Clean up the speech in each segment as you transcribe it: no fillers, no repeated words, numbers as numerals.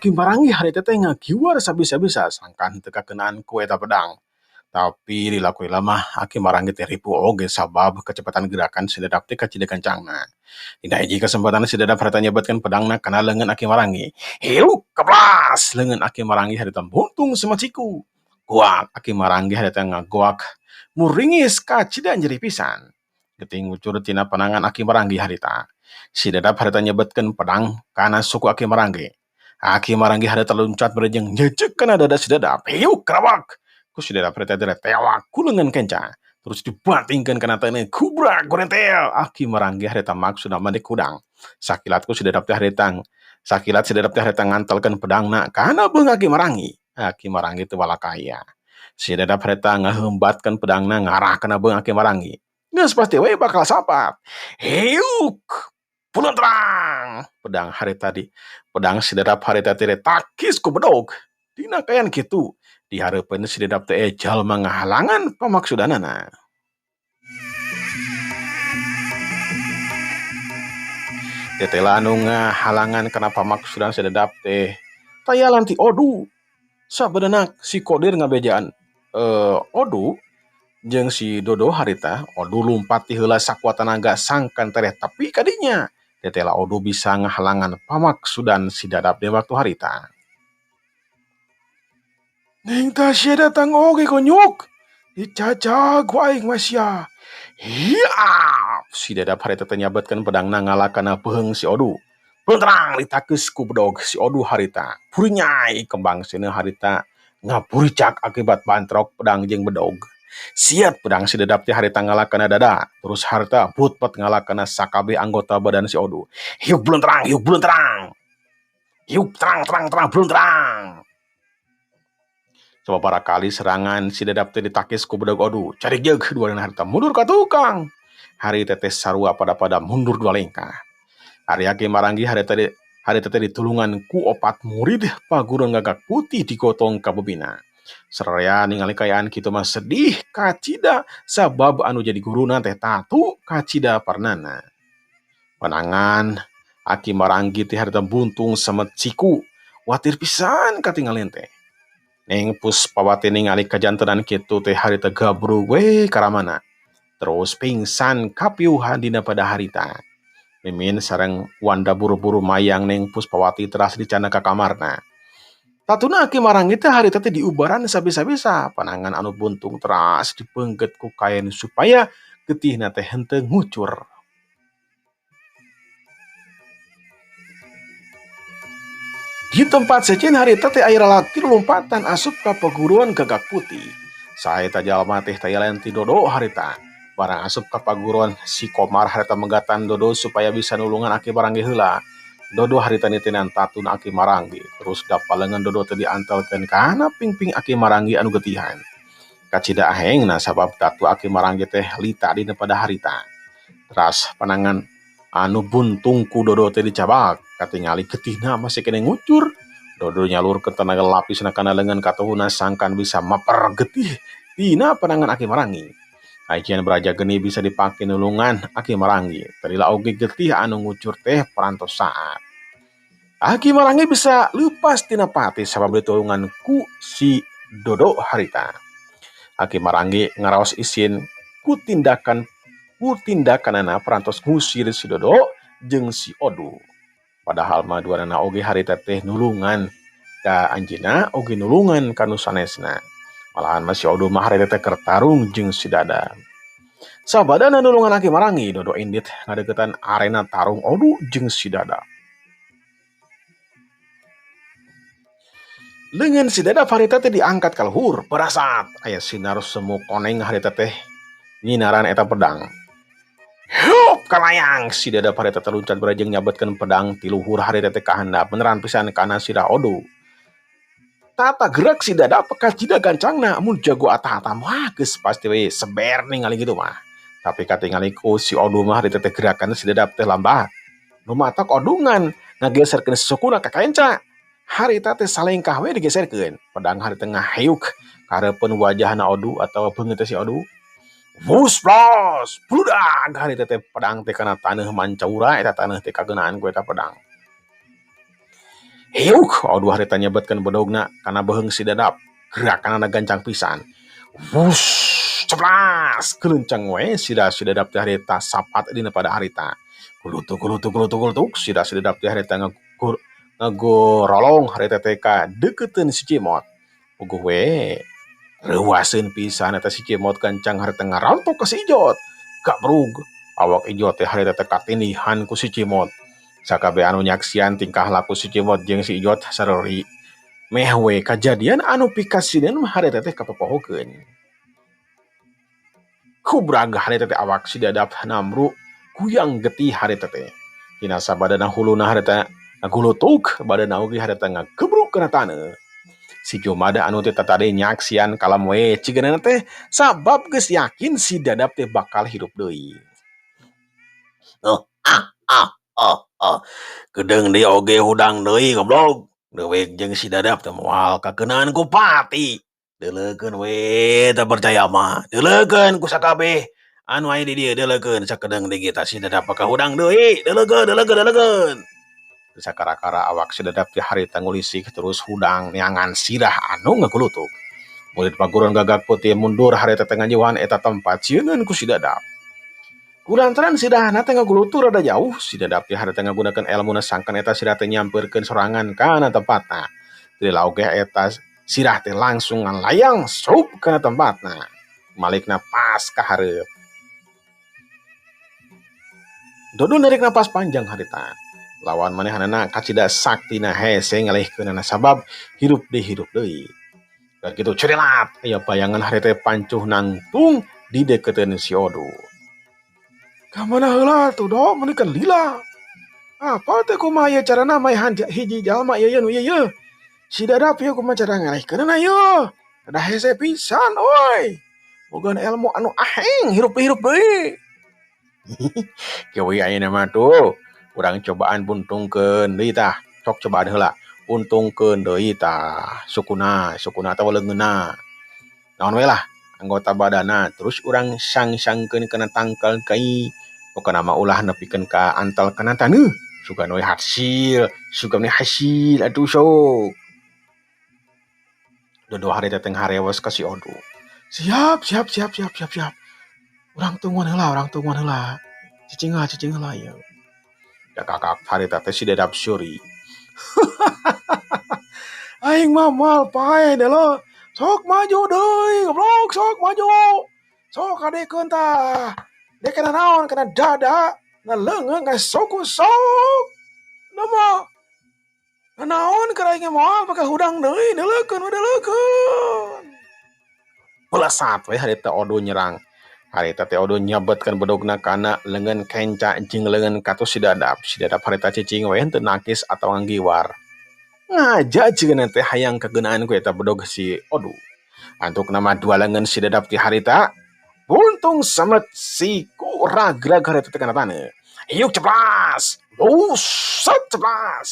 Aki marangi hari teteh ngagiwar sabisa-bisa sangkan teka kenaan ku eta pedang. Tapi dilakui lama aki marangi teh ripu oge sabab kecepatan gerakan si dadap teh kacida kencangna. Dina hiji kesempatan si dadap harita nyebatkeun pedangna kana leungeun aki marangi. Hiu keplas leungeun aki marangi harita buntung semaciku. Guak aki marangi harita ngagoak muringis kacida nyeri pisan. Geuting ngucur tina panangan aki marangi harita. Si dadap harita nyebetkeun pedang kana suku aki marangi. Aki maranggi hade terluncat berjeng nyecek kana dada si dadap. Hiu kerawak. Ku si dadap rete tewak ku leungeun kenca. Terus dibantingkeun kana teuneu kubrak gorentel. Aki maranggi hade maksudna mande kudang. Sakilat ku si dadap teh haretang. Sakilat si dadap teh haretang ngantelkeun pedangna kana beung aki marangi. Aki marangi teu walakaya. Si dadap haretang ngaheumbatkeun pedangna ngarah kana beung aki marangi. Geus pasti we bakal sapat. Hiuk. Pulang terang pedang hari tadi pedang si dadap harita teh takis ku bedog dina kayan kitu dihareupeun si dadap teh jalma ngahalangan pamaksudanana. Tetela anu ngahalangan kana pamaksudan si dadap teh tayalan ti Odu sabeudana si Kodir ngabejaan Odu jeung si Dodo harita Odu lumpat ti heula sakuat tenaga sangkan tereh tapi kadinya tetela Odu bisa ngahalangan pamaksudan si dadap di waktu harita. Ning Tasya datang oge konyuk. Dicacag waing masya. Hiya! Si dadap harita teh nyabetkeun pedangna ngalahkana peheung si Odu. Penterang ditakeus ku bedog si Odu harita. Purinyai kembang sina harita ngapuricak akibat bantrok pedang jeung bedog. Siat pedang si dadap teh harita ngalahkana dada. Terus harita putpet ngalahkana sakabe anggota badan si Odu. Hiup belum terang, hiup belum terang. Hiup terang, belum terang. Coba para kali serangan si dadap teh ditakis ku bedog Odu. Cari jeug dua dan harita mundur ka tukang. Hari teteh sarua pada mundur dua lengkah. Hari aki marangi hari teteh ditulungan ku opat murid paguron gagak putih digotong ka bebina. Seraya ningali kayaan kitu mah sedih kacida sabab anu jadi guruna teh tatu kacida parnana. Panangan aki marangi teh harita buntung semet siku watir pisan katingalin teh. Neng Puspawati ningali kajantenan kitu teh harita gabrug we karamana. Terus pingsan kapiuhan dina pada harita. Mimin sareng Wanda buru-buru mayang neng Puspawati teras dicana ka kamarna. Tatuna aki marangi teh harita teh diubaran sabisa-bisa panangan anu buntung teras dipeungkeut ku kain supaya getihna teh henteu ngucur. Di tempat sejen harita teh aya lalaki lompatan asup ka paguruan gagak putih. Saeta jalma teh tayalan ti Dodo harita. Barang asup ka paguruan si Komar harita megatan Dodo supaya bisa nulungan aki marangi heula. Dodo harita nitinan tatuna aki marangi. Terus dapalengan Dodo teh diantelkeun kana pingping aki marangi anu getihan. Kacida ahengna sabab tatu aki marangi teh lita dina pada harita. Teras panangan anu buntung ku Dodo teh dicabak katingali getihna masih kene ngucur. Dodo nyalurkeun tenaga lapisna kana leungeun katuhuna sangkan bisa maper getih dina panangan aki marangi. Ajian beraja geni bisa dipake nulungan aki marangi. Terila oge getih anu ngucur teh perantos saat. Aki marangi bisa leupas tina pati sabab ditulungan ku si Dodo harita. Aki marangi ngaraos isin ku tindakanana perantos ngusir si Dodo jeung si Odu. Padahal mah duanana oge harita teh nulungan ka anjeunna oge nulungan ka nu sanesna. Malahan mah si Odu mah harita teh keur tarung jeung si Dada. Sabadana nulungan aki marangi Dodo indit ngadeukeutan arena tarung Odu jeung si Dada. Leungeun si Dada harita teh diangkat ka luhur berasat aya sinar semu koneng harita teh nyinaran eta pedang. Hup kalayang si Dada harita teh luncat berajeng nyabetkeun pedang ti luhur harita teh kahandap beneran pisan kana sirah Odu. Tata gerak si Dada kacida gancangna mun jago atah-atah mah geus pasti we seber ningali gitu mah. Tapi katingali ku si Odu mah harita teh gerakan si Dada teh lambat. Nu matak Odungan ngageserkeun sesukuna ka kaenca. Harita teh salengkah we digeserkeun. Pedang harita ngaheuk ka hareupeun wajahna Odu atawa beungeut si Odu. Musplos, bludag harita teh pedang teh kana taneuh mancaura eta taneuh teh kageunaan ku eta pedang. Heuk, Odu harita nyebetkeun bodogna kana beheung si dadap. Gerakanana gancang pisan. Wush, ceplas, keluncang we sida dadap teh harita sapat dina pada harita. Gulutuk gulutuk gulutuk gulutuk sida dadap teh harita ngagorolong harita teh ka deketeun si Cimot. Puguh we reuaseun pisan eta si Cimot gancang harita ngarantok ka si Ijot. Gak brug, awak Ijot teh harita teh katindihan ku si Cimot. Sakabeh anu nyaksian tingkah laku si Cimot jeung si Ijot sarori. Meh we kajadian anu pikasieun harita teh kapopohokeun. Kubraga harita teh awak si dadap namru kuyang getih harita teh. Dina sabadana huluna harita ngagulutuk, badana oge harita ngagebruk kana taneuh. Si Jomada anu teh tatade nyaksian kalam we cigeunana teh sabab geus yakin si dadap teh bakal hirup deui. Oh, Gedeung deui oge hudang deui goblok. Dewek jeung si dadap teh moal kakeunaan ku pati. Deuleukeun we teu percaya mah. Deuleukeun ku sakabeh anu aya di dieu deuleukeun sakedeung deui kita si dadap ka hudang deui. Deuleukeun. Sakara-kara awak si dadap teh harita ngulisik terus hudang neangan sirah anu ngagulutuk. Murid paguron gagak putih mundur harita teh ngajiwan eta tempat sieungeun ku si dadap. Kulantaran sidahna teh ngagulutur rada jauh, si dadap teh harita ngagunakeun elmuna sangkan eta sirah teh nyampeurkeun sorangan kana tempatna. Teu laugeh eta sirah teh langsung ngalayang sup kana tempatna. Malikna pas ka hareup. Dodo narik napas panjang harita. Lawan manehanana kacida saktina hese ngalihkeunana sabab hirup deui. Dan kitu cerelat aya bayangan harita pancuh nangtung di deketeun si Odu. Kamana heula tuh dok meunikan lila. Apa teh kumaha ieu carana maeh hiji jalma ieu ieu. Si dadap ieu kumaha cara ngalihkeunana ieu. Da hese pisan oi. Bogaan ilmu anu aheng hirup deui. Kieu ayeuna mah tuh urang cobaan buntungkeun deui tah. Sok cobaan heula. Untungkeun deui tah sukuna teh leungeunna. Naon we lah anggota badana terus urang sang-sangkeun kana tangkal kai. Pokona mah ulah nepikeun ka antal kana taneuh. Sugan we hasil atuh sok. Dodo harita teh ngarewas ka si Odu. Siap. Urang tungguan heula. Cicing heula ieu. Da kakak harita teh si dadap syuri. Aing mah moal pae deh lo. Sok maju deui, goblok, sok maju. Sok kadekeun tah. Dek kana naon kana dada, ngaleungeung ka sok. Da mah. Naon kana aing moal pake hudang deui, deuleukeun. Pelesat we harita Odu nyerang. Harita teh Odu nyabetkeun bedogna kana leungeun kenca jeung leungeun katus si dadap. Si dadap harita cicing we henteu nakis atawa nggiwar. Ngaja cieuna teh hayang kageunaan ku eta bedog si Odu. Antuk nama dua leungeun si dadap ti harita buntung samet si ku ragrag harita teh kana taneuh. Hiuk ceplas. Ceplas.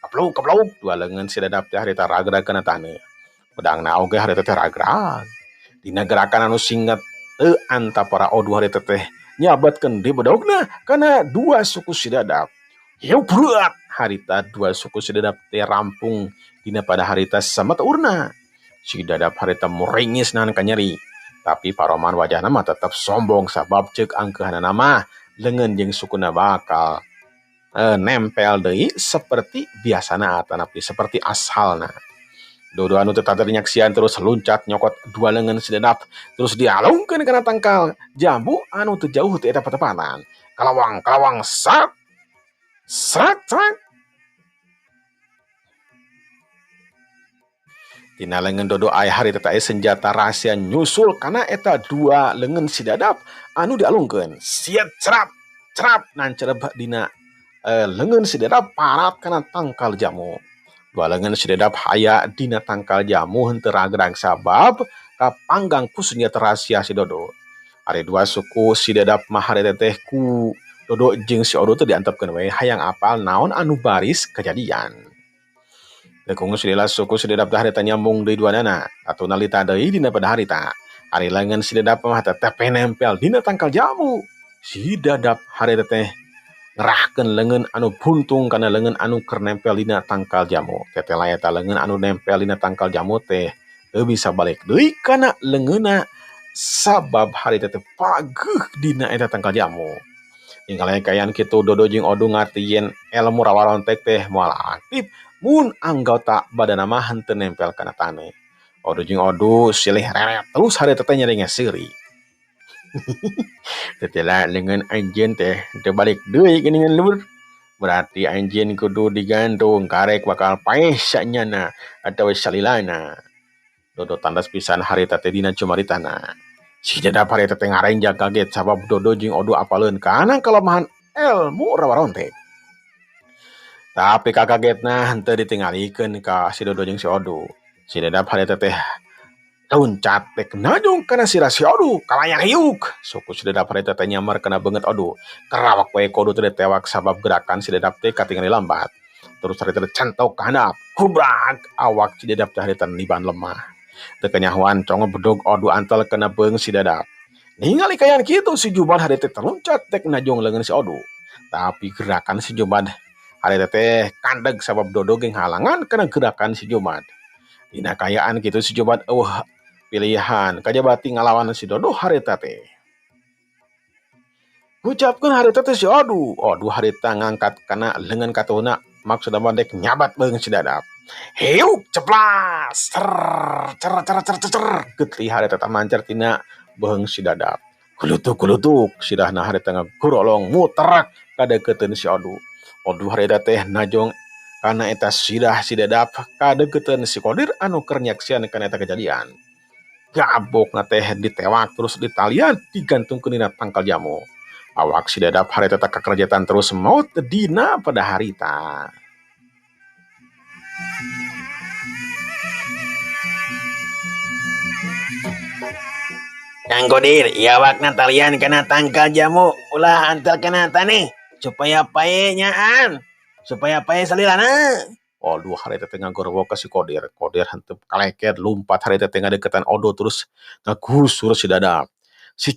Kapluk dua leungeun si dadap teh harita ragrag kana taneuh. Pedangna oge harita teh ragrag. Dina gerakan anu singkat teu anta para Odu harita teh nyabatkeun di bedogna kana dua suku si dadap. Hiuk berat harita dua suku si dadap teh rampung dina pada harita samet urna. Si dadap harita muringis nahan ka nyeri. Tapi paroman wajahna mah tetep sombong sabab ceuk angkeuhanna mah leungeun jeung sukuna bakal nempel deui seperti biasana atanapi seperti asalna. Dodo anu teh tadi nyaksian terus luncat nyokot dua leungeun si dadap terus dialungkeun kana tangkal jambu anu teu jauh teh eta patepatan. Kalawang sak. Tina leungeun Dodo aya harita teh senjata rahasia nyusul kana eta dua leungeun si dadap anu dialungkeun. Siet cerap nancerep dina leungeun si dadap parat kana tangkal jamu. Dua leungeun si dadap aya dina tangkal jamu henteu ragrag sabab kapanggang ku senjata rahasia si Dodo. Ari dua suku si dadap mah harita teh ku Dodo jeung si Odu teh diantepkeun we hayang apal naon anu baris kejadian. Lekung sidila suku si dadap teh harita nyambung deui duanana atuh nalita deui dina pada harita. Ari leungeun si dadap mah tetep nempel dina tangkal jamu. Si dadap harita teh ngerahkeun leungeun anu buntung kana leungeun anu keur nempel dina tangkal jamu. Tetela eta leungeun anu nempel dina tangkal jamu teh teu bisa balik deui kana leungeunna sabab harita teh pageuh dina eta tangkal jamu. Tinggal kayan kitu Dodo jeung Odu ngartieun ilmu rawa rontek teh moal aktif mun anggota badanna mah henteu nempel kana taneuh. Odu jeung Odu silih reret terus harita teh nyaring seuri. Setelah leungeun anjeun teh teu balik deui geuningan lur. Berarti anjeun kudu digantung karek bakal paeh sanyana atawa salilana. Dodo tandas pisan harita teh dina cumaritana. Si Dadap harita teh ngarenjang kaget sabab Dodo jeung Odu apaleun kana kelemahan ilmu rawa rontek. Tapi kakagetna henteu ditingalikeun ka si Dodo jeung si Odu. Si Dadap harita teh loncat teh najong kana sirah si Odu kalayang hiuk. Suku si Dadap harita teh nyamar kana beungeut Odu. Kerawak we Odu teh tewak sabab gerakan si Dadap teh katingali lambat. Terus harita teh cantok ka handap. Kubrak awak si Dadap teh harita niban lemah. Teu kanyahoan congo bedog Odu antel kana beung si Dadap. Ningali kayan kitu si Jubad harita teh loncat teh najong leungeun si Odu. Tapi gerakan si Jubad harita teh kandeg sabab Dodo geng halangan kana gerakan si Jubad. Dina kayaan kitu si Jubad pilihan kajabati ngalawan si Dodo harita teh. Ucapkeun harita teh si Odu. Odu harita ngangkat kana leungeun katuhna maksudna dek nyabat beung si Dadap. Heuk ceplas. Cer. Getih harita teh mancar tina beung si Dadap. Kulutuk sirahna harita ngagorolong muterak kadeukeuteun si Odu. Odu harita teh najong kana eta sirah si Dadap kadeukeuteun si Kodir anu keur nyaksian kana eta kejadian. Gabokna teh ditewak terus ditalian digantungkeun dina tangkal jamu. Awak si Dadap harita teh kakerjatan terus maut dina pada harita. Kang Kodir, ieu awakna talian kana tangkal jamu ulah antel kana taneuh supaya pae nyaan. Supaya pae salilana. Odu harita teh ngagorowok ka si Kodir. Kodir henteu kaleket lumpat harita teh ngadeuketan Odu terus ngagusur si Dadap. Si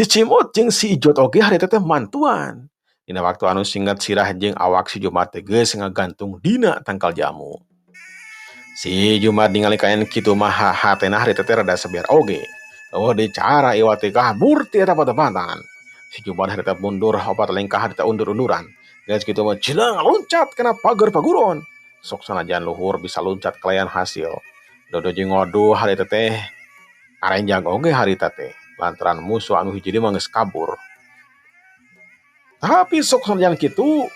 Cimot jeung si Ijot oge harita teh mantuan. Dina waktu anu singkat sirah jeung awak si Jumad teh geus ngagantung dina tangkal jamu. Si Jumad ningali kaen kitu mah hatena harita teh rada sabar oge. Di cara ieu teh kabur ti eta patepatan. Si Jumad harita mundur opat lengkah harita undur-unduran. Geus kitu mah cileung loncat kana pagar paguron. Sok sanajan luhur bisa loncat kalayan hasil. Dodo jeung Odu harita teh arenjang oge harita teh. Lantaran musuh anu hiji mah geus kabur. Tapi sok sanajan kitu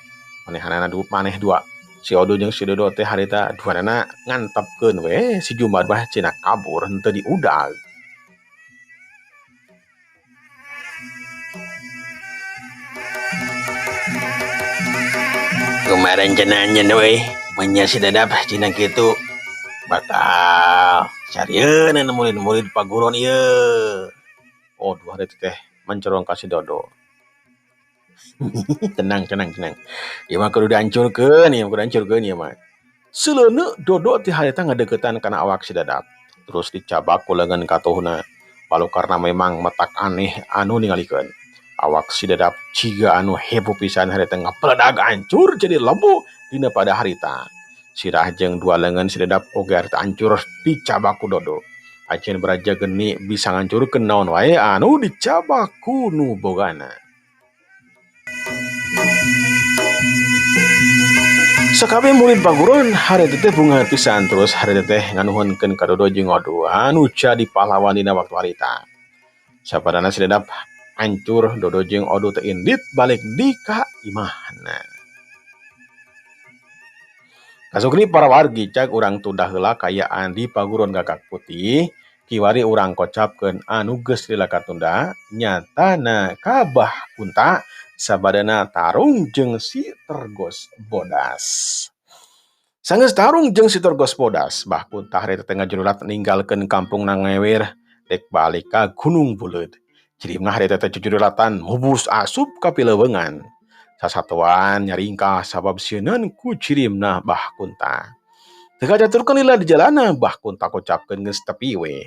manehanana maneh dua. Si Odu jeung si Dodo teh harita duanana ngantepkeun we si Jumad mah cenah kabur henteu diudag. Kemarin cenanya we manya si Dadap cenah kitu bakal carieun murid-murid paguron ieu. Dua hari teh mencorong ka si Dodo. tenang. Ieu mah kudu dihancurkeun ieu mah. Seuleuna Dodo teh harita ngadeuketan kana awak si Dadap. Terus dicabak ku leungeun katuhna. Balu karena memang metak aneh anu ningalikeun. Awak si Dadap ciga anu heboh pisan harita ngapeledag hancur jadi lembu dina pada harita. Sirah jeung dua leungeun si Dadap oge harita hancur dicabak ku Dodo. Ajeun baraja geni bisa ngancurkeun naon wae anu dicabak ku nu bogana. Sakabe murid paguron harita teh bunga pisan terus harita teh nganuhunkeun ka Dodo jeung Odu anu jadi pahlawan dina waktu harita. Sapadana si Dadap hancur, Dodo jeung Odu teh indit balik di ka imahna. Kasukri para wargi cak urang tudah heula kayaan di paguron Gagak Putih, kiwari urang kocapkeun anu geus lila katunda, nyatana kabah kunta sabadana tarung jeung si Tergos Bodas. Sanggeus tarung jeung si Tergos Bodas, bah kunta harita teh ngajurulat ninggalkeun kampung Nangewir dek balik ka Gunung Buleud. Cirimna harita teh jujurulatan mubus asup ka pileuweungan. Sasatuan nyaringkah sabab sieuneuan ku cirimna Bah Kunta. Teu kacaturkeun lila di jalana Bah Kunta kocapkeun geus tepi we.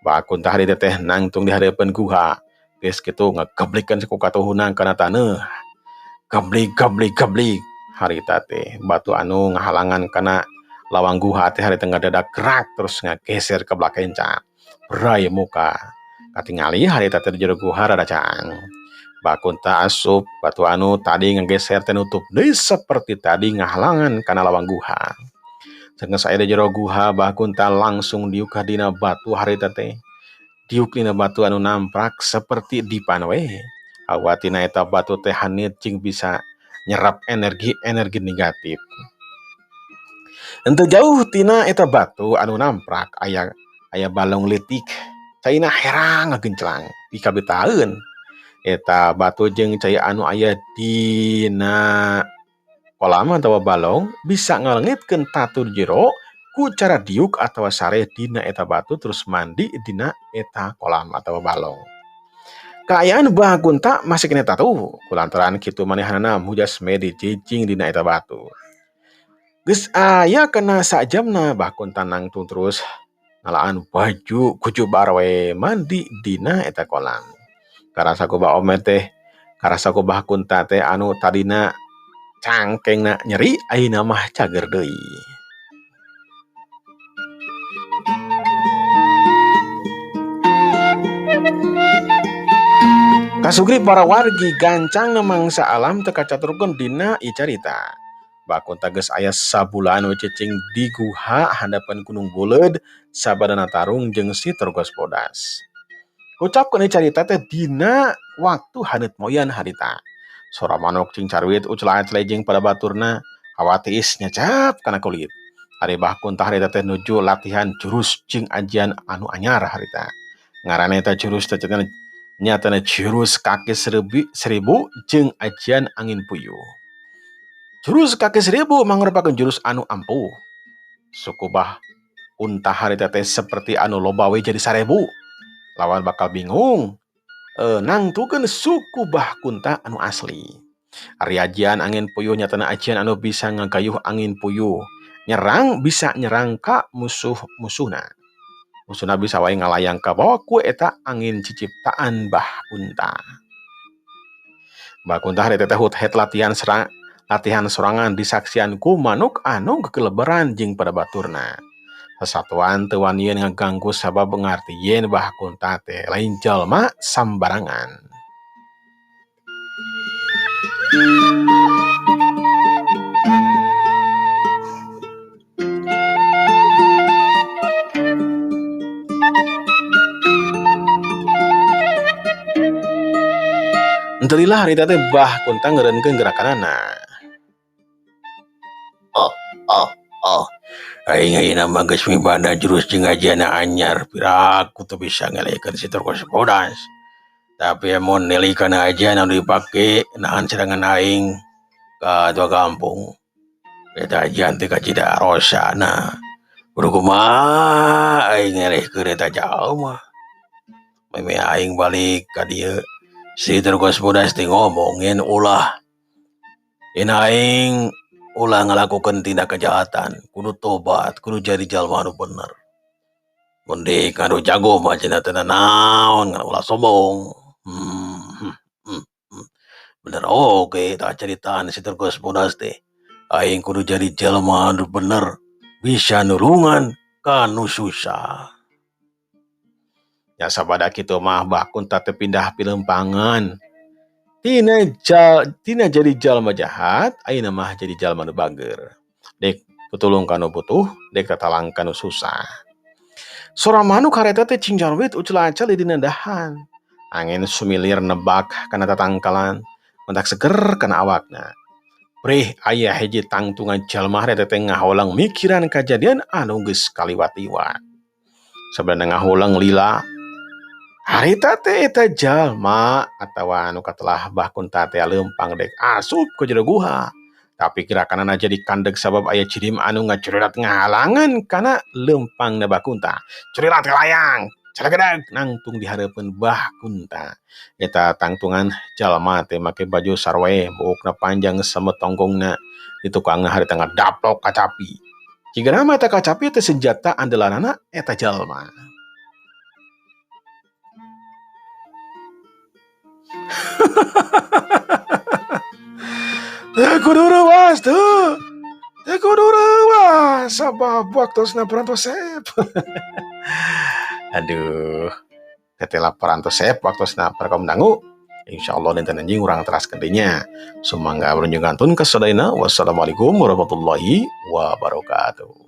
Bah Kunta harita teh nangtung di hareupeun guha. Geus kitu ngageblikeun ku katuhuna kana taneuh. Gablik harita teh batu anu ngahalangan kana lawang guha teh harita ngadadak gerak terus ngageser ke belakang can berai muka katingali harita teh di jero guha rada can bakunta asup batu anu tadi ngageser teh nutup deui seperti tadi ngahalangan kana lawang guha saenggeus aya di jero guha bakunta langsung diuk ka dina batu harita teh diuk dina batu anu namprak seperti dipan we awatina eta batu teh hanit cing bisa nyerap energi negatif. Henteu jauh tina eta batu anu namprak aya balong letik. Caina herang ngagenclang dikabitaeun. Eta batu jeung cai anu aya dina kolam atawa balong bisa ngalengitkeun tatu jero ku cara diuk atawa sare dina eta batu terus mandi dina eta kolam atawa balong. Kaayaan bahagunta masih kena tatu kulantaran kitu manehanana mujas medi cicing dina eta batu. Geus aya kena sajamna bahagunta nangtung terus ngalaan baju kujubar we mandi dina eta kolam. Karasa kuba ome teh karasa kuba hakunta teh anu tadina cangkengna nyeri ayeuna mah cager deui. Kasugri para wargi gancang mangsa alam teu kacaturkeun dina ieu carita. Bakunta geus aya sabulan we cicing di guha handapan Gunung Buleud sabadana tarung jeung si Tergos Bodas. Ucapkeun ieu carita teh dina waktu haneut moyan harita. Sora manuk cing carwit uclah-aclejeng pada baturna hawa tiis nyacap kana kulit. Ari bakunta harita teh nuju latihan jurus cing ajian anu anyar harita. Ngaranna eta jurus teh nyatana jurus kaki seribu jeung ajian angin puyuh. Jurus kaki seribu mangrupakeun jurus anu ampuh. Sukubah unta harita teh seperti anu loba we jadi 1000. Lawan bakal bingung. Nangtukeun suku bah kunta anu asli. Ari ajian angin puyuh nyatana ajian anu bisa ngagayuh angin puyuh. Nyerang bisa nyerang ka musuh-musuhna. Musuhna bisa wae ngalayang ka bawah ku eta angin ciciptaan bah kunta. Bah kunta harita teh het latihan sorangan disaksian ku manuk anu kekeleberan jeung pada baturna. Sasatuan teu wanian ngaganggu sabab ngartieun bah kunta teh lain jalma sambarangan. Entelilah harita teh bah kunta ngeureunkeun gerakanana. Aing ayeuna mah geus mibanda jurus jeung ajianna anyar piraku teu bisa ngelekeun si Tergos Bodas. Tapi mun nilai kana ajian anu dipake nahan serangan aing ka tua kampung. Eta ajian teh kacida rosana. Kudu kumaha aing ngelehkeun eta jalma. Meme aing balik ka dieu si Tergos Bodas teh ngomongin ulah yen aing ulah ngalakukeun tindak kejahatan, kudu tobat, kudu jadi jalma anu bener. Mun dik anu jago mah cenah teu naon, ulah sombong. Bener oge tah caritaan si Tergos Bodas teh. Aing kudu jadi jalma anu bener, bisa nulungan ka nu susah. Ya sabada kitu mah bah kunta teh pindah pilempangan. Tina jadi jalma jahat, ayeuna mah jadi jalma nu bager. Dek tutulung kanu butuh, dek tatalang kanu susah. Sora manuk hareta teh cing jarwit ucul-acel di dina dahan. Angin sumilir nebak kana tatangkalan, mentak seger kana awakna. Prih aya hiji tangtungan jalma hareta teh ngaholang mikiran kajadian anu geus kaliwat-liwat. Sabada ngaholang lila harita teh eta jalma atawa anu katelah bah kunta teh leumpang dek asup ka jero guha. Tapi gerakanana jadi kandeg sabab aya cirim anu ngacurirat ngahalangan kana leumpangna bah kunta. Curirat layang, calagedag nangtung di hareupeun bah kunta. Eta tangtungan jalma teh make baju sarwe, buukna panjang sametonggongna di tukangna harita ngadaplok kacapi. Jigana mah eta kacapi teh senjata andalanana eta jalma. teu kudu reuas teu. Teu kudu reuas sabab waktosna parantosep. Aduh, teteh laporan tosep waktosna parekom dangu. Insyaallah dinten anjing urang teraskeun deui nya. Sumangga berunjung kantun kasadayana. Wassalamualaikum warahmatullahi wabarakatuh.